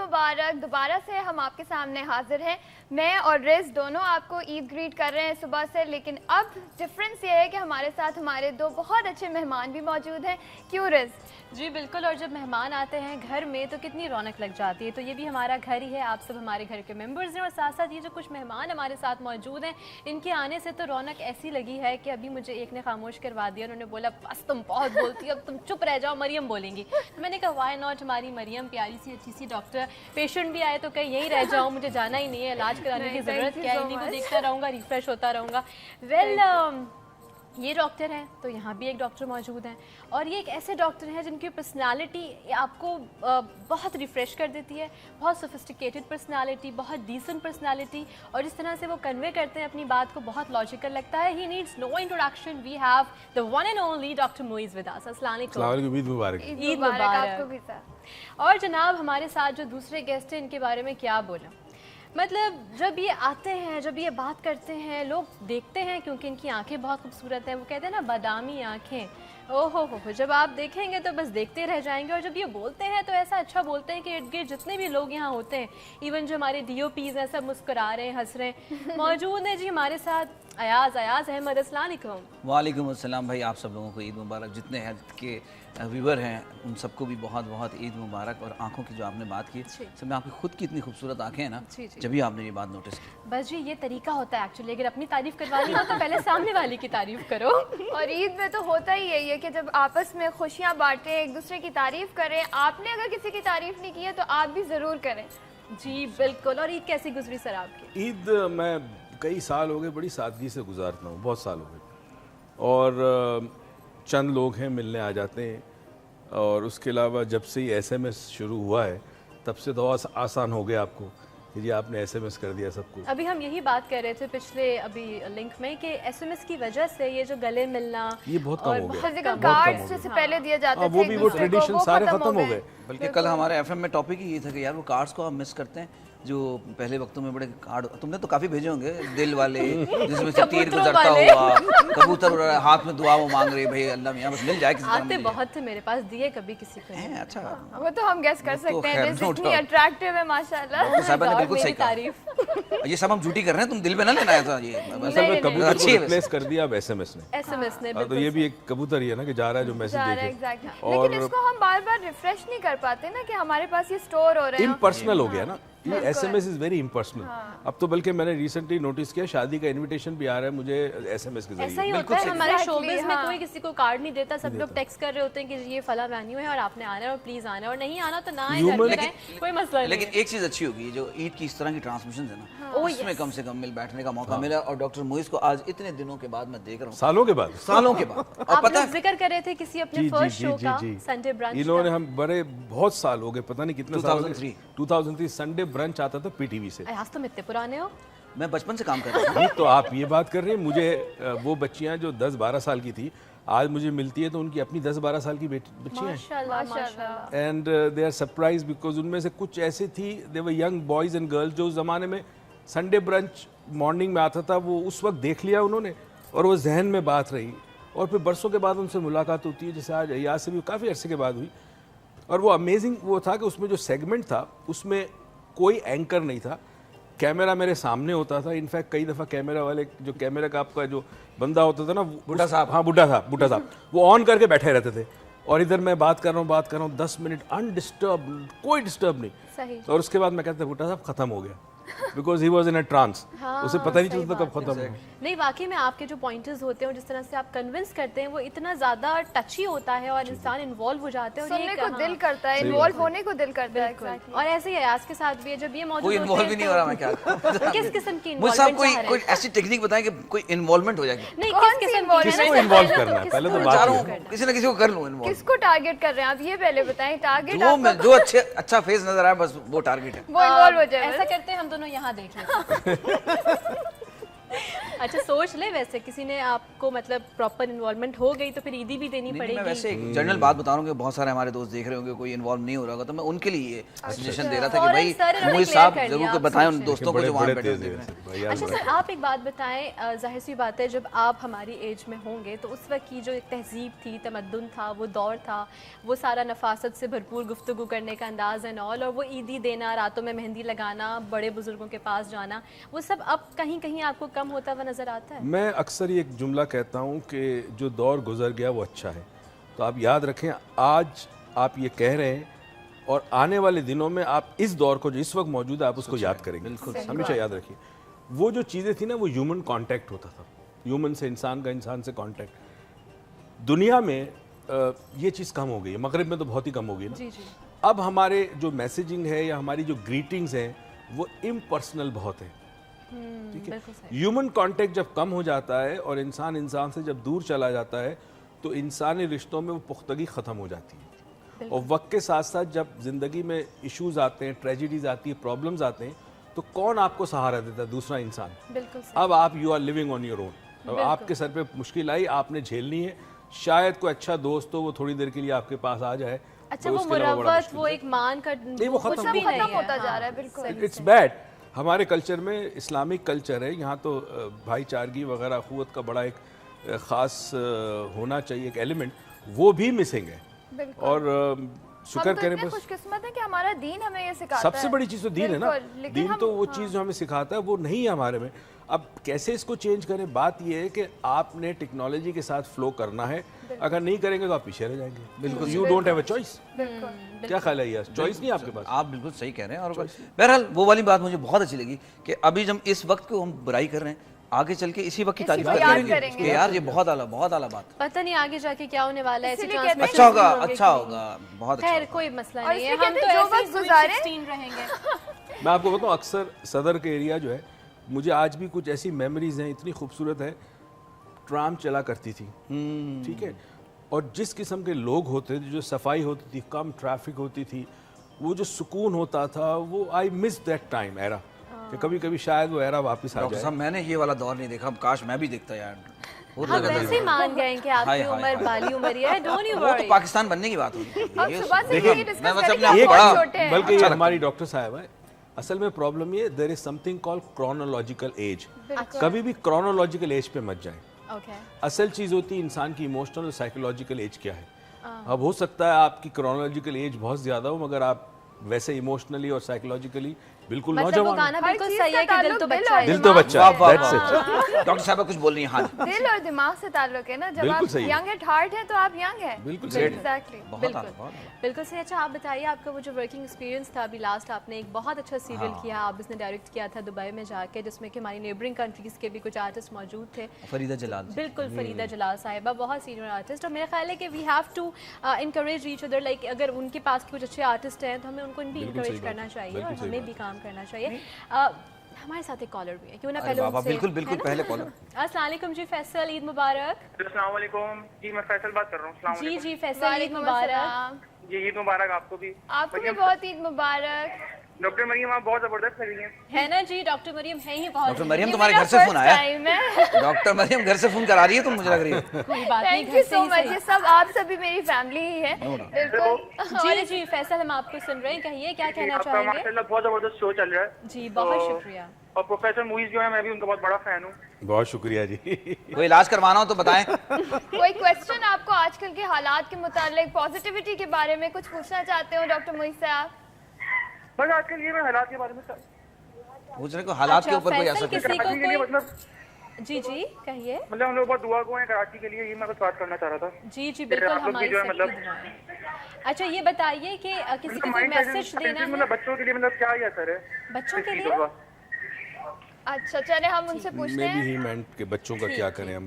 मुबारक। दोबारा से हम आपके सामने हाजिर हैं। मैं और रिज दोनों आपको ईद ग्रीट कर रहे हैं सुबह से, लेकिन अब डिफरेंस ये है कि हमारे साथ हमारे दो बहुत अच्छे मेहमान भी मौजूद हैं। क्यों रिज? जी बिल्कुल, और जब मेहमान आते हैं घर में तो कितनी रौनक लग जाती है। तो ये भी हमारा घर ही है, आप सब हमारे घर के मेंबर्स हैं, और साथ साथ ये जो कुछ मेहमान हमारे साथ मौजूद हैं, इनके आने से तो रौनक ऐसी लगी है कि अभी मुझे एक ने खामोश करवा दिया। उन्होंने बोला बस तुम बहुत बोलती हो, अब तुम चुप रह जाओ, मरियम बोलेंगी। तो मैंने कहा वाई नॉट, हमारी मरियम प्यारी सी अच्छी सी डॉक्टर, पेशेंट भी आए तो कहीं यहीं रह जाऊँ, मुझे जाना ही नहीं है, इलाज कराने की ज़रूरत क्या है, इन्हीं को देखता रहूँगा, रिफ्रेश होता रहूँगा। ये डॉक्टर हैं तो यहाँ भी एक डॉक्टर मौजूद हैं, और ये एक ऐसे डॉक्टर हैं जिनकी पर्सनालिटी आपको बहुत रिफ़्रेश कर देती है, बहुत सोफिस्टिकेटेड पर्सनालिटी, बहुत डिसेंट पर्सनालिटी, और इस तरह से वो कन्वे करते हैं अपनी बात को, बहुत लॉजिकल लगता है। He needs no introduction, we have the one and only doctor Muiz with us. अस्सलाम वालेकुम। ईद मुबारक। ईद मुबारक आपको भी सर। और जनाब हमारे साथ जो दूसरे गेस्ट हैं, इनके बारे में क्या बोला, मतलब जब ये आते हैं, जब ये बात करते हैं, लोग देखते हैं क्योंकि इनकी आंखें बहुत खूबसूरत हैं। वो कहते हैं ना बादामी आंखें, ओहो हो, जब आप देखेंगे तो बस देखते रह जाएंगे। और जब ये बोलते हैं तो ऐसा अच्छा बोलते हैं कि इर्द गिर्द जितने भी लोग यहाँ होते हैं, इवन जो हमारे DOPs हैं, सब मुस्कुरा रहे हैं, हंस रहे हैं। मौजूद है जी हमारे साथ अयाज अहमद। अस्सलाम वालेकुम। वालेकुम अस्सलाम भाई, आप सब लोगों को ईद मुबारक। जितने हैं के व्यूवर हैं उन सबको भी बहुत बहुत ईद मुबारक। और आंखों की जो आपने बात की, सब में आपकी खुद की इतनी खूबसूरत आंखें हैं ना, जब भी आपने ये बात नोटिस की। बस जी ये तरीका होता है एक्चुअली, अगर अपनी तारीफ करवानी हो तो पहले सामने वाले की तारीफ करो। और ईद में तो होता ही यही है कि जब आपस में खुशियाँ बांटें, एक दूसरे की तारीफ करें। आपने अगर किसी की तारीफ नहीं की है तो आप भी ज़रूर करें। जी बिल्कुल। और ईद कैसी गुजरी सर आपकी? ईद मैं कई साल हो गए बड़ी सादगी से गुजारता हूँ, बहुत साल हो गए, और चंद लोग हैं मिलने आ जाते हैं। और उसके अलावा जब से ही SMS शुरू हुआ है तब से तो आसान हो गया आपको कि जी आपने SMS कर दिया सबको। अभी हम यही बात कर रहे थे पिछले अभी लिंक में कि SMS की वजह से ये जो गले मिलना ये बहुत कम हो गया। हर जगह कार्ड्स जैसे पहले दिए जाते थे, वो भी वो ट्रेडिशन सारे खत्म हो गए। बल्कि कल हमारे FM में टॉपिक ही ये था कि यार वो कार्ड्स को हम मिस करते हैं, जो पहले वक्तों में बड़े कार्ड, तुमने तो काफ़ी भेजे होंगे, दिल वाले जिसमें से तीर गुजरता हुआ, कबूतर हाथ में दुआ वो मांग रहे, भाई अल्लाह मियां बस मिल जाए किसी तरह। आते बहुत थे मेरे पास, दिए कभी किसी को नहीं। अच्छा, वो तो हम गेस कर सकते हैं, इतनी अट्रैक्टिव है माशाल्लाह। डॉक्टर साहब ने बिल्कुल सही कहा। ये सब हम झूठी कर रहे हैं, तुम दिल पे ना लेना था। ये असल में कबूतर को रिप्लेस कर दिया अब SMS ने। तो ये भी एक कबूतर ही है ना कि जा रहा है जो मैसेज देके। लेकिन इसको हम बार बार रिफ्रेश नहीं कर पाते ना कि हमारे पास ये स्टोर हो रहा है। इम्पर्सनल हो गया ना ये, SMS इज वेरी इम्पर्सनल। अब तो बल्कि मैंने रिसेंटली नोटिस किया शादी का इनविटेशन भी आ रहा है मुझे SMS के जरिए। ऐसा ही होता है हमारे शोबिज़ में, कोई किसी को कार्ड नहीं देता, सब लोग टेक्स्ट कर रहे होते हैं कि ये फला वेन्यू है और आपने आना है और प्लीज आना है, और नहीं आना तो ना आए, घर में रहें, कोई मसला नहीं। लेकिन एक चीज़ अच्छी होगी, जो ईद की इस तरह की ट्रांसमिशन है ना, उसमें कम से कम मिल बैठने का मौका मिला। और डॉक्टर मुइज़ को आज इतने दिनों के बाद मैं देख रहा हूँ, सालों के बाद। और पता है जिक्र कर रहे थे किसी अपने फर्स्ट शो का, संडे ब्रंच। इन्होंने हम बड़े बहुत साल हो गए, पता नहीं कितने साल, 2003 संडे ब्रंच आता था PTV से। आज तुम इतने पुराने हो। मैं बचपन से काम कर रहा हूँ। तो आप ये बात कर रहे हैं, मुझे वो बच्चियां जो 10-12 साल की थी आज मुझे मिलती है तो उनकी अपनी 10-12 साल की बच्चियां हैं, and they are surprise because उनमें से कुछ ऐसे थी, they were young boys and girls जो उस ज़माने में संडे ब्रंच मॉर्निंग में आता था, वो उस वक्त देख लिया उन्होंने और वो जहन में बात रही, और फिर बरसों के बाद उनसे मुलाकात होती है, जैसे आज अयाज से भी काफ़ी अरसे के बाद हुई। और वो अमेजिंग वो था कि उसमें जो सेगमेंट था उसमें कोई एंकर नहीं था, कैमरा मेरे सामने होता था। इनफैक्ट कई दफ़ा कैमरा वाले, जो कैमरा का आपका जो बंदा होता था ना, बुड्ढा साहब, हाँ बुड्ढा साहब, वो ऑन करके बैठे रहते थे, और इधर मैं बात कर रहा हूँ 10 मिनट अनडिस्टर्ब, कोई डिस्टर्ब नहीं। सही। और उसके बाद मैं कहता बुड्ढा साहब खत्म हो गया, because he was in a trance. उसे पता नहीं चलता कब खत्म हो। नहीं वाकई में आपके जो पॉइंटर्स होते हैं और जिस तरह से आप कन्विंस करते हैं वो इतना ज्यादा टची होता है और इंसान इन्वॉल्व हो जाते हैं, और सुनने को दिल करता है, इन्वॉल्व होने को दिल करता है। और ऐसे ही अयाज के साथ भी है, जब ये मौजूद कोई इन्वॉल्व ही नहीं हो रहा, मैं क्या किस किस्म की मुझे साहब कोई ऐसी टेक्निक बताएं कि कोई इन्वॉल्वमेंट हो जाएगी। नहीं, किस किस्म की, किसको इन्वॉल्व करना है पहले तो बात करो, किसी ना किसी को कर लूं इन्वॉल्व। किसको टारगेट कर रहे हैं आप ये पहले बताएं। टारगेट जो अच्छा फेस नजर आए बस वो टारगेट है, वो इन्वॉल्व हो जाए। ऐसा करते हैं हम दोनों यहाँ देख लें। अच्छा सोच ले, वैसे किसी ने आपको मतलब प्रॉपर इन्वॉल्वमेंट हो गई तो फिर ईदी भी देनी मैं पड़ेगी। वैसे एक जनरल बात बता रहा हूँ कि बहुत सारे हमारे दोस्त देख रहे होंगे, कोई इन्वॉल्व नहीं हो रहा होगा, तो मैं उनके लिए ये सजेशन दे रहा था कि भाई मोहित साहब जरूर को बताएं उन दोस्तों को जो वहाँ बैठे हुए देख रहे हैं। अच्छा सर, आप एक बात बताएं, जाहिर सी बात है जब आप हमारी एज में होंगे तो उस वक्त की जो एक तहजीब थी, तमद्दुन था, वो दौर था, वो सारा नफासत से भरपूर गुफ्तगू करने का अंदाज एंड ऑल, और वो ईदी देना, रातों में मेहंदी लगाना, बड़े बुजुर्गों के पास जाना, वो सब अब कहीं कहीं आपको कम होता हुआ नजर आता है? मैं अक्सर ये एक जुमला कहता हूँ कि जो दौर गुजर गया वो अच्छा है। तो आप याद रखें, आज आप ये कह रहे हैं और आने वाले दिनों में आप इस दौर को जो इस वक्त मौजूद है आप उसको याद करेंगे। बिल्कुल, हमेशा याद रखिए वो जो चीज़ें थी ना, वो ह्यूमन कांटेक्ट होता था, ह्यूमन से इंसान का, इंसान से कांटेक्ट। दुनिया में ये चीज़ कम हो गई है, मगरिब में तो बहुत ही कम हो गई ना। जी जी। अब हमारे जो मैसेजिंग है या हमारी जो ग्रीटिंग्स हैं वो इम्पर्सनल बहुत है। ठीक है, ह्यूमन कांटेक्ट जब कम हो जाता है और इंसान इंसान से जब दूर चला जाता है तो इंसानी रिश्तों में वो पुख्तगी ख़त्म हो जाती है। और वक्त के साथ साथ जब ज़िंदगी में इश्यूज आते हैं, ट्रेजिडीज आती है, प्रॉब्लम्स आते हैं, तो कौन आपको सहारा देता है? दूसरा इंसान। अब आप you are living on your own. अब आपके सर पे मुश्किल आई, आपने झेलनी है। शायद कोई अच्छा दोस्त हो, वो थोड़ी देर के लिए आपके पास आ जाए। अच्छा, वो मुरव्वत, वो एक मान कर नहीं, वो कुछ भी खत्म नहीं होता है। जा रहा है। बिल्कुल, इट्स बैड। हमारे कल्चर में, इस्लामिक कल्चर है, यहाँ तो भाईचारगी वगैरह अखुवत का बड़ा एक ख़ास होना चाहिए एक एलिमेंट, वो भी मिसिंग है। और शुक्र करें बस, खुशकिस्मत है कि हमारा दीन हमें ये सिखाता है। सबसे बड़ी चीज़ तो दीन है ना। दीन तो वो चीज़ जो हमें सिखाता है वो नहीं है हमारे में। अब कैसे इसको चेंज करें? बात ये है कि आपने टेक्नोलॉजी के साथ फ्लो करना है। अगर नहीं करेंगे तो आप पीछे रह जाएंगे। बिल्कुल, you don't have a choice. क्या ख्याल है यार? चॉइस नहीं आपके पास। आप बिल्कुल सही कह रहे हैं। और बहरहाल वो वाली बात मुझे बहुत अच्छी लगी कि अभी जब इस वक्त को हम बुराई कर रहे हैं, आगे चल के इसी वक्त की तारीफ करेंगे कि यार ये बहुत आला बात। पता नहीं आगे जाके क्या होने वाला है। ऐसी अच्छा होगा, अच्छा होगा, बहुत अच्छा। खैर कोई मसला नहीं है, हम तो जो ऐसे वक्त गुजारे 16 रहेंगे। मैं आपको बताऊं, अक्सर सदर के एरिया जो है, मुझे आज भी कुछ ऐसी मेमोरीज हैं, इतनी खूबसूरत है। ट्राम चला करती थी, ठीक है, और जिस किस्म के लोग होते थे, जो सफाई होती थी, कम ट्रैफिक होती थी, वो जो सुकून होता था, वो I miss that time era. कि कभी कभी शायद वो एरा वापस आ जाए। मैंने ये वाला दौर नहीं देखा, काश मैं भी देखता यार। हम वैसे मान गए कि आपकी उम्र बाली उम्र है, डोंट यू वो वरी। तो पाकिस्तान बनने की बात होगी। बल्कि ये हमारी डॉक्टर साहब है, असल में प्रॉब्लम ये, there is something called chronological age. कभी भी क्रोनोलॉजिकल एज पे मत जाएं। असल चीज होती है इंसान की इमोशनल और साइकोलॉजिकल एज क्या है। अब हो सकता है आपकी क्रोनोलॉजिकल एज बहुत ज्यादा हो, मगर आप वैसे इमोशनली और साइकोलॉजिकली बिल्कुल नौजवान। गाना बिल्कुल सही है कि दिल तो बच्चा है। दिल तो बच्चा है। That's it। डॉक्टर साहब कुछ बोल रही हैं। हाँ, दिल और दिमाग से ताल्लुक है ना। जब आप यंग एट हार्ट है तो आप यंग है। बिल्कुल एग्जैक्टली, बिल्कुल सही। अच्छा आप बताइए, आपका वो जो वर्किंग एक्सपीरियंस था, अभी लास्ट आपने एक बहुत अच्छा सीरियल किया, आप इसने डायरेक्ट किया था दुबई में जाके, जिसमें कि हमारी नेबरिंग कंट्रीज के भी कुछ आर्टिस्ट मौजूद थे। फरीदा जलाल। बिल्कुल, फरीदा जलाल साहिबा बहुत सीनियर आर्टिस्ट, और मेरा ख्याल है कि we have to encourage each other. Like अगर उनके पास कुछ अच्छे आर्टिस्ट हैं तो हमें उनको भी इनकरेज करना चाहिए और हमें भी काम करना चाहिए। हमारे साथ एक कॉलर भी है, क्यों ना पहले उनसे। बिल्कुल पहले कॉलर। अस्सलाम वालेकुम जी फैसल, ईद मुबारक। अस्सलाम वालेकुम जी, मैं फैसल बात कर रहा हूँ। अस्सलाम जी वालेकुम। जी फैसल, ईद मुबारक। जी ईद मुबारक आपको भी। आपको भी बहुत ईद मुबारक। डॉक्टर मरियम आप बहुत जबरदस्त लग रही हैं। है ना जी, डॉक्टर मरियम है ही बहुत। डॉक्टर मरियम तुम्हारे घर से फोन आया? डॉक्टर मरियम घर से फोन करा रही है तुम, मुझे लग रही है। कोई बात नहीं, थैंक यू सो मच। ये सब आप सभी मेरी फैमिली ही है। बिल्कुल जी जी फैसल, हम आपको सुन रहे हैं, कहिए क्या कहना आपका चाहेंगे? माशाल्लाह बहुत जबरदस्त शो चल रहा है जी बहुत शुक्रिया। और प्रोफेसर मूवीज जो है मैं भी उनका बहुत बड़ा फैन हूँ। बहुत शुक्रिया जी। कोई इलाज करवाना हो तो बताएं। कोई क्वेश्चन आपको आजकल के हालात के मुतालिक, पॉजिटिविटी के बारे में कुछ पूछना चाहते हो डॉक्टर मोहित साहब? बस आजकल ये मैं हालात के बारे में पूछ रहे को हालात के ऊपर कोई असर किसी को कराची के लिए मतलब जी जी कहिए। मतलब हम लोग बहुत दुआ गो हैं कराची के लिए, ये मैं कुछ बात करना चाह रहा था। जी जी बिल्कुल, आप लोग हमारी की जो है सबकी मतलब- दुआएं। अच्छा ये बताइए कि किसी को कोई मैसेज देना है मतलब बच्चों के लिए मतलब क्या ही असर है बच्चों के इस लिए? चीज़ का? अच्छा चले हम उनसे पूछते मैं भी हैं। ही मेंट के बच्चों का क्या करें हम।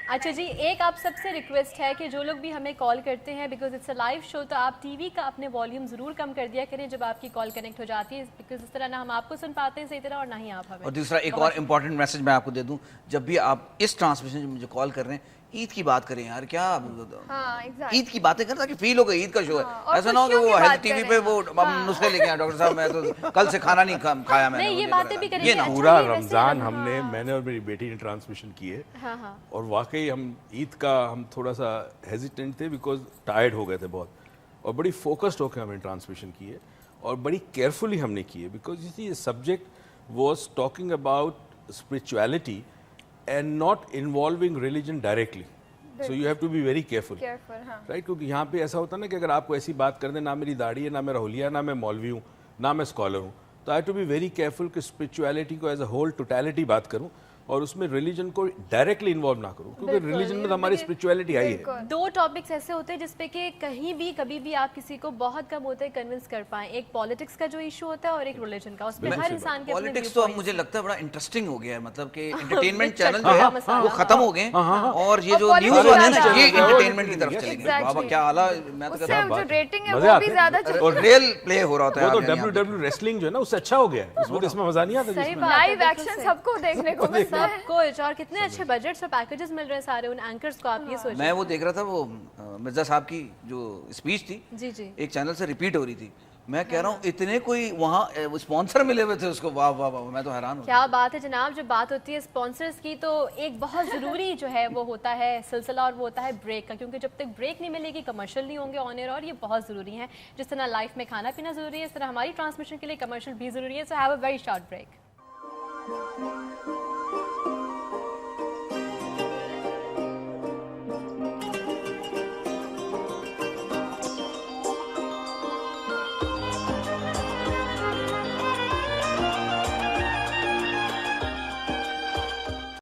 अच्छा जी, एक आप सबसे रिक्वेस्ट है कि जो लोग भी हमें कॉल करते हैं, because it's a live show, तो आप टीवी का अपने वॉल्यूम ज़रूर कम कर दिया करें जब आपकी कॉल कनेक्ट हो जाती है, बिकॉज इस तरह ना हम आपको सुन पाते हैं सही तरह और ना ही आप हमें। और दूसरा एक और इम्पोर्टेंट मैसेज मैं आपको दे दूं, जब भी आप इस ट्रांसमिशन में मुझे कॉल कर रहे हैं, ईद की बात करें यार, क्या हाँ, exactly. ईद की बातें करें ताकि फील हो गई ईद का शो हाँ, है। ऐसा ना हो कि वो हेल्थ टीवी पे वो नुस्खे लेके आए, डॉक्टर साहब मैं तो कल से खाना नहीं खाया मैंने। नहीं, ये बातें भी करेंगे। ये ना अच्छा, पूरा ये वैसे रमजान हम- हमने, मैंने और मेरी बेटी ने ट्रांसमिशन किए हाँ हाँ और वाकई हम ईद का हम थोड़ा सा हेजिटेंट थे बिकॉज टायर्ड हो गए थे बहुत, और बड़ी फोकस्ड होकर हमने ट्रांसमिशन किए और बड़ी केयरफुली हमने किए because you see subject was talking about spirituality and not involving religion directly, so you have to be very careful, हाँ. राइट? क्योंकि यहाँ पे ऐसा होता है ना कि अगर आपको ऐसी बात कर दें, ना मेरी दाढ़ी है, ना मैं राहुलिया, ना मैं मौलवी हूँ, ना मैं स्कॉलर हूँ, तो I have to be very careful कि स्पिरिचुअलिटी को एज अ होल टोटलिटी बात करूँ और उसमें रिलीजन को डायरेक्टली इन्वॉल्व ना करूँ, क्योंकि रिलीजन में तो हमारी स्पिरिचुअलिटी आई है। दो टॉपिक्स ऐसे होते हैं जिसपे कि कहीं भी कभी भी आप किसी को बहुत कम होते हैं कन्विंस कर पाए। एक पॉलिटिक्स का जो इशू होता है और एक रिलीजन का, उसमें हर इंसान के अपने पॉलिटिक्स तो अब मुझे लगता है बड़ा इंटरेस्टिंग हो गया है, मतलब कि एंटरटेनमेंट चैनल जो है वो खत्म हो गए और ये जो न्यूज वाले हैं ना ये एंटरटेनमेंट की तरफ चले गए। बाबा क्या आला, मैं तो कहता हूं जो रेटिंग है मजे वो आते भी हैं। ज्यादा चल और रियल प्ले हो रहा होता वो है। तो WWE रेसलिंग जो है ना उससे अच्छा हो गया है, इसमें मजा नहीं आता सही जिसमें। बात है, लाइव बिल्कुल एक्शन सही। सबको देखने को मिलता है। सबको, और कितने अच्छे बजट्स और पैकेजेस मिल रहे हैं सारे उन एंकर्स को, आप ये सोचिए। मैं वो देख रहा था, वो मिर्जा साहब की जो स्पीच थी जी जी, एक चैनल से रिपीट हो रही थी, मैं कह रहा हूँ इतने कोई वहाँ स्पॉन्सर मिले हुए थे उसको, वाह वाह वाह, मैं तो हैरान हूँ। क्या बात है जनाब। जब बात होती है स्पॉन्सर्स की तो एक बहुत ज़रूरी जो है वो होता है सिलसिला, और वो होता है ब्रेक का, क्योंकि जब तक ब्रेक नहीं मिलेगी कमर्शियल नहीं होंगे ऑन एयर, और ये बहुत ज़रूरी है। जिस तरह लाइफ में खाना पीना ज़रूरी है, इस तरह हमारी ट्रांसमिशन के लिए कमर्शियल भी ज़रूरी है। So have a very short break.